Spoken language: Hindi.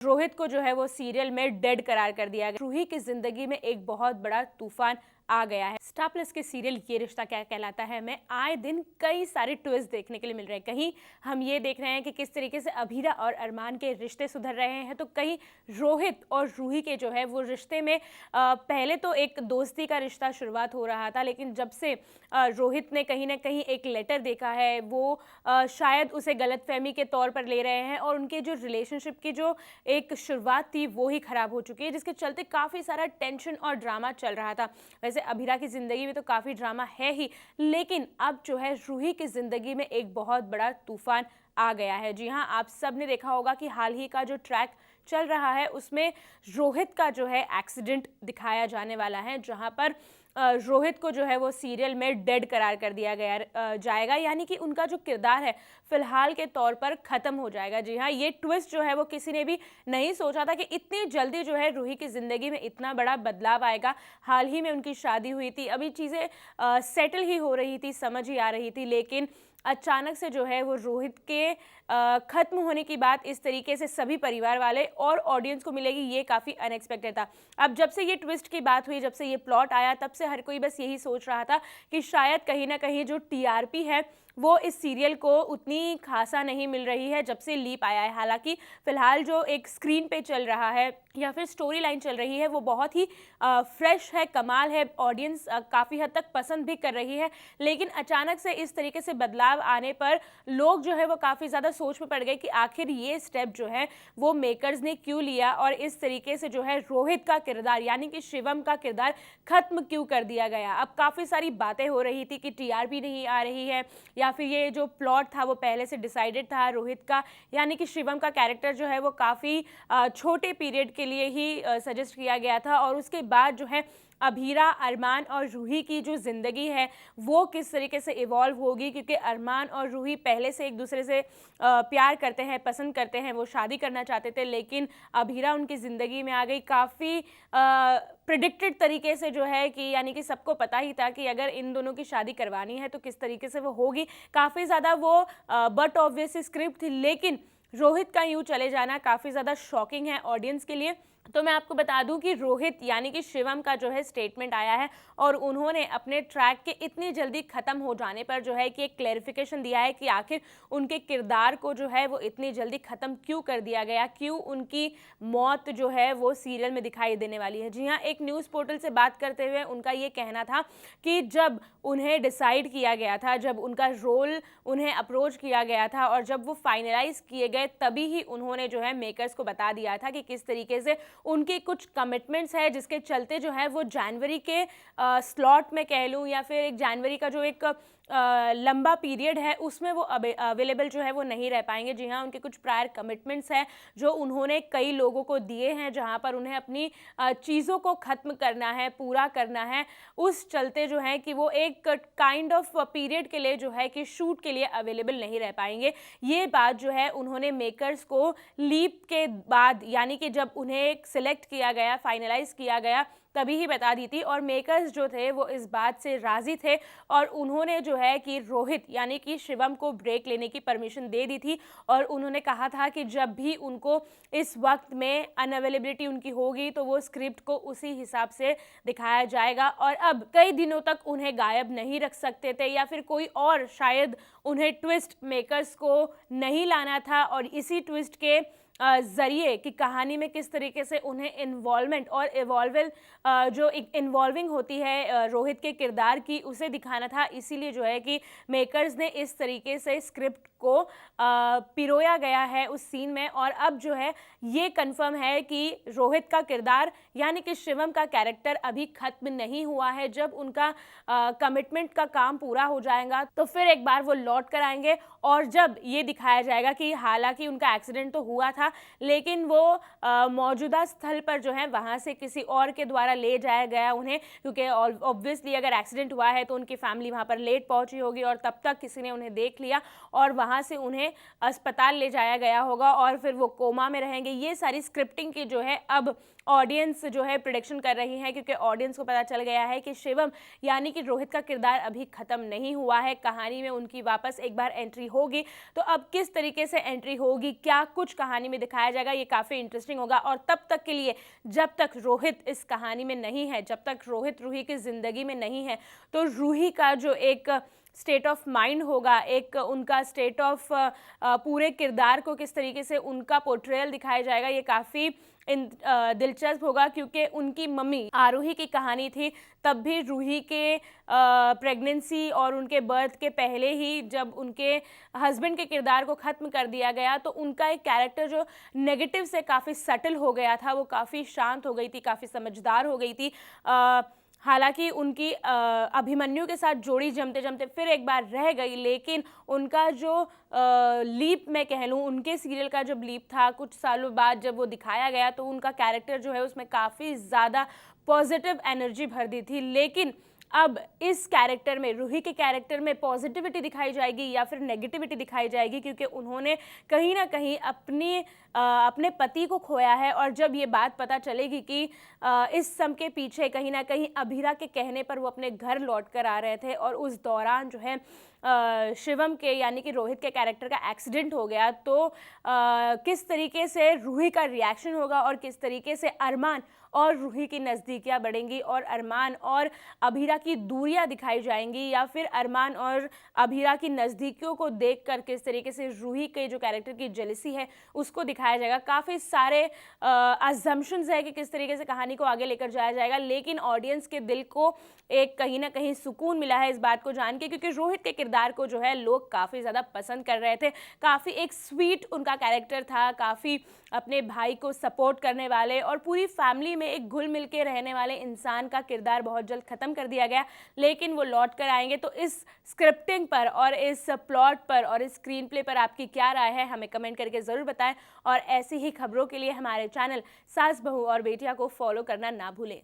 रोहित को जो है वो सीरियल में डेड करार कर दिया गया। रूही की जिंदगी में एक बहुत बड़ा तूफान आ गया है। स्टार प्लस के सीरियल ये रिश्ता क्या कहलाता है में आए दिन कई सारे ट्विस्ट देखने के लिए मिल रहे हैं। कहीं हम ये देख रहे हैं कि किस तरीके से अभीरा और अरमान के रिश्ते सुधर रहे हैं, तो कहीं रोहित और रूही के जो है वो रिश्ते में पहले तो एक दोस्ती का रिश्ता शुरुआत हो रहा था, लेकिन जब से रोहित ने कहीं ना कहीं एक लेटर देखा है वो शायद उसे गलतफहमी के तौर पर ले रहे हैं और उनके जो रिलेशनशिप की जो एक शुरुआत थी वो ही खराब हो चुकी है, जिसके चलते काफ़ी सारा टेंशन और ड्रामा चल रहा था। वैसे अभीरा की ज़िंदगी में तो काफ़ी ड्रामा है ही, लेकिन अब जो है रूही की ज़िंदगी में एक बहुत बड़ा तूफान आ गया है। जी हाँ, आप सब ने देखा होगा कि हाल ही का जो ट्रैक चल रहा है उसमें रोहित का जो है एक्सीडेंट दिखाया जाने वाला है, जहां पर रोहित को जो है वो सीरियल में डेड करार कर दिया गया जाएगा, यानी कि उनका जो किरदार है फिलहाल के तौर पर ख़त्म हो जाएगा। जी हाँ, ये ट्विस्ट जो है वो किसी ने भी नहीं सोचा था कि इतनी जल्दी जो है रूही की ज़िंदगी में इतना बड़ा बदलाव आएगा। हाल ही में उनकी शादी हुई थी, अभी चीज़ें सेटल ही हो रही थी, समझ ही आ रही थी, लेकिन अचानक से जो है वो रोहित के ख़त्म होने की बात इस तरीके से सभी परिवार वाले और ऑडियंस को मिलेगी, ये काफ़ी अनएक्सपेक्टेड था। अब जब से ये ट्विस्ट की बात हुई, जब से ये प्लॉट आया, तब से हर कोई बस यही सोच रहा था कि शायद कहीं ना कहीं जो टीआरपी है वो इस सीरियल को उतनी खासा नहीं मिल रही है जब से लीप आया है। हालांकि फिलहाल जो एक स्क्रीन पे चल रहा है या फिर स्टोरी लाइन चल रही है वो बहुत ही फ्रेश है, कमाल है, ऑडियंस काफ़ी हद तक पसंद भी कर रही है, लेकिन अचानक से इस तरीके से बदलाव आने पर लोग जो है वो काफ़ी ज़्यादा सोच में पड़ गए कि आखिर ये स्टेप जो है वो मेकर्स ने क्यों लिया और इस तरीके से जो है रोहित का किरदार यानी कि शिवम का किरदार ख़त्म क्यों कर दिया गया। अब काफ़ी सारी बातें हो रही थी कि टीआरपी नहीं आ रही है या फिर ये जो प्लॉट था वो पहले से डिसाइडेड था। रोहित का यानी कि शिवम का कैरेक्टर जो है वो काफ़ी छोटे पीरियड के लिए ही सजेस्ट किया गया था और उसके बाद जो है अभीरा, अरमान और रूही की जो ज़िंदगी है वो किस तरीके से इवॉल्व होगी, क्योंकि अरमान और रूही पहले से एक दूसरे से प्यार करते हैं, पसंद करते हैं, वो शादी करना चाहते थे, लेकिन अभीरा उनकी ज़िंदगी में आ गई काफ़ी प्रिडिक्टेड तरीके से जो है कि यानी कि सबको पता ही था कि अगर इन दोनों की शादी करवानी है तो किस तरीके से वो होगी। काफ़ी ज़्यादा वो बट ऑब्वियस स्क्रिप्ट थी, लेकिन रोहित का यूँ चले जाना काफ़ी ज़्यादा शॉकिंग है ऑडियंस के लिए। तो मैं आपको बता दूं कि रोहित यानी कि शिवम का जो है स्टेटमेंट आया है और उन्होंने अपने ट्रैक के इतनी जल्दी ख़त्म हो जाने पर जो है कि एक क्लैरिफिकेशन दिया है कि आखिर उनके किरदार को जो है वो इतनी जल्दी ख़त्म क्यों कर दिया गया, क्यों उनकी मौत जो है वो सीरियल में दिखाई देने वाली है। जी हाँ, एक न्यूज़ पोर्टल से बात करते हुए उनका ये कहना था कि जब उन्हें डिसाइड किया गया था, जब उनका रोल उन्हें अप्रोच किया गया था और जब वो फाइनलाइज किए गए, तभी ही उन्होंने जो है मेकर्स को बता दिया था कि किस तरीके से उनके कुछ कमिटमेंट्स है, जिसके चलते जो है वो जनवरी के स्लॉट में कह लूँ या फिर एक जनवरी का जो एक लंबा पीरियड है उसमें वो अवेलेबल जो है वो नहीं रह पाएंगे। जी हाँ, उनके कुछ प्रायर कमिटमेंट्स हैं जो उन्होंने कई लोगों को दिए हैं, जहाँ पर उन्हें अपनी चीज़ों को ख़त्म करना है, पूरा करना है। उस चलते जो है कि वो एक काइंड ऑफ पीरियड के लिए जो है कि शूट के लिए अवेलेबल नहीं रह पाएंगे। ये बात जो है उन्होंने मेकर्स को लीप के बाद यानी कि जब उन्हें सिलेक्ट किया गया, फाइनलाइज किया गया, तभी ही बता दी थी और मेकर्स जो थे वो इस बात से राज़ी थे और उन्होंने जो है कि रोहित यानी कि शिवम को ब्रेक लेने की परमिशन दे दी थी और उन्होंने कहा था कि जब भी उनको इस वक्त में अनअवेलेबिलिटी उनकी होगी तो वो स्क्रिप्ट को उसी हिसाब से दिखाया जाएगा और अब कई दिनों तक उन्हें गायब नहीं रख सकते थे या फिर कोई और शायद उन्हें ट्विस्ट मेकर्स को नहीं लाना था और इसी ट्विस्ट के ज़रिए कि कहानी में किस तरीके से उन्हें इन्वॉल्वमेंट और इवॉल्वल जो इन्वॉल्विंग होती है रोहित के किरदार की, उसे दिखाना था। इसीलिए जो है कि मेकर्स ने इस तरीके से स्क्रिप्ट को पिरोया गया है उस सीन में और अब जो है ये कंफर्म है कि रोहित का किरदार यानी कि शिवम का कैरेक्टर अभी ख़त्म नहीं हुआ है। जब उनका कमिटमेंट का काम पूरा हो जाएगा तो फिर एक बार वो लौट कर आएंगे और जब ये दिखाया जाएगा कि हालांकि उनका एक्सीडेंट तो हुआ था लेकिन वो मौजूदा स्थल पर जो है वहाँ से किसी और के द्वारा ले जाया गया उन्हें, क्योंकि ऑब्वियसली अगर एक्सीडेंट हुआ है तो उनकी फैमिली वहाँ पर लेट पहुँची होगी और तब तक किसी ने उन्हें देख लिया और वहाँ से उन्हें अस्पताल ले जाया गया होगा और फिर वो कोमा में रहेंगे। ये सारी स्क्रिप्टिंग की जो है अब ऑडियंस जो है प्रेडिक्शन कर रही है, क्योंकि ऑडियंस को पता चल गया है कि शिवम यानी कि रोहित का किरदार अभी ख़त्म नहीं हुआ है। कहानी में उनकी वापस एक बार एंट्री होगी, तो अब किस तरीके से एंट्री होगी, क्या कुछ कहानी में दिखाया जाएगा, ये काफ़ी इंटरेस्टिंग होगा। और तब तक के लिए, जब तक रोहित इस कहानी में नहीं है, जब तक रोहित रूही की ज़िंदगी में नहीं है, तो रूही का जो एक स्टेट ऑफ माइंड होगा, एक उनका स्टेट ऑफ पूरे किरदार को किस तरीके से उनका पोर्ट्रेयल दिखाया जाएगा, ये काफ़ी दिलचस्प होगा। क्योंकि उनकी मम्मी आरोही की कहानी थी, तब भी रूही के प्रेगनेंसी और उनके बर्थ के पहले ही जब उनके हस्बैंड के किरदार को ख़त्म कर दिया गया, तो उनका एक कैरेक्टर जो नेगेटिव से काफ़ी सटल हो गया था, वो काफ़ी शांत हो गई थी, काफ़ी समझदार हो गई थी। हालांकि उनकी अभिमन्यु के साथ जोड़ी जमते जमते फिर एक बार रह गई, लेकिन उनका जो लीप मैं कह लूँ, उनके सीरियल का जब लीप था कुछ सालों बाद जब वो दिखाया गया, तो उनका कैरेक्टर जो है उसमें काफ़ी ज़्यादा पॉजिटिव एनर्जी भर दी थी। लेकिन अब इस कैरेक्टर में, रूही के कैरेक्टर में पॉजिटिविटी दिखाई जाएगी या फिर नेगेटिविटी दिखाई जाएगी, क्योंकि उन्होंने कहीं ना कहीं अपने पति को खोया है। और जब ये बात पता चलेगी कि इस सब के पीछे कहीं ना कहीं अभीरा के कहने पर वो अपने घर लौट कर आ रहे थे और उस दौरान जो है शिवम के यानी कि रोहित के कैरेक्टर का एक्सीडेंट हो गया, तो किस तरीके से रूही का रिएक्शन होगा और किस तरीके से अरमान और रूही की नज़दीकियाँ बढ़ेंगी और अरमान और अभीरा की दूरियां दिखाई जाएंगी, या फिर अरमान और अभीरा की नज़दीकियों को देखकर किस तरीके से रूही के जो कैरेक्टर की जेलसी है उसको दिखाया जाएगा। काफ़ी सारे अजम्पशंस है कि किस तरीके से कहानी को आगे लेकर जाया जाएगा, लेकिन ऑडियंस के दिल को एक कहीं ना कहीं सुकून मिला है इस बात को जान के, क्योंकि रोहित के किरदार को जो है लोग काफ़ी ज़्यादा पसंद कर रहे थे। काफ़ी एक स्वीट उनका कैरेक्टर था, काफ़ी अपने भाई को सपोर्ट करने वाले और पूरी फैमिली में एक घुल मिल के रहने वाले इंसान का किरदार बहुत जल्द ख़त्म कर दिया गया, लेकिन वो लौट कर आएंगे। तो इस स्क्रिप्टिंग पर और इस प्लॉट पर और इस स्क्रीन प्ले पर आपकी क्या राय है, हमें कमेंट करके ज़रूर बताएं। और ऐसी ही खबरों के लिए हमारे चैनल सास बहू और बेटियां को फॉलो करना ना भूलें।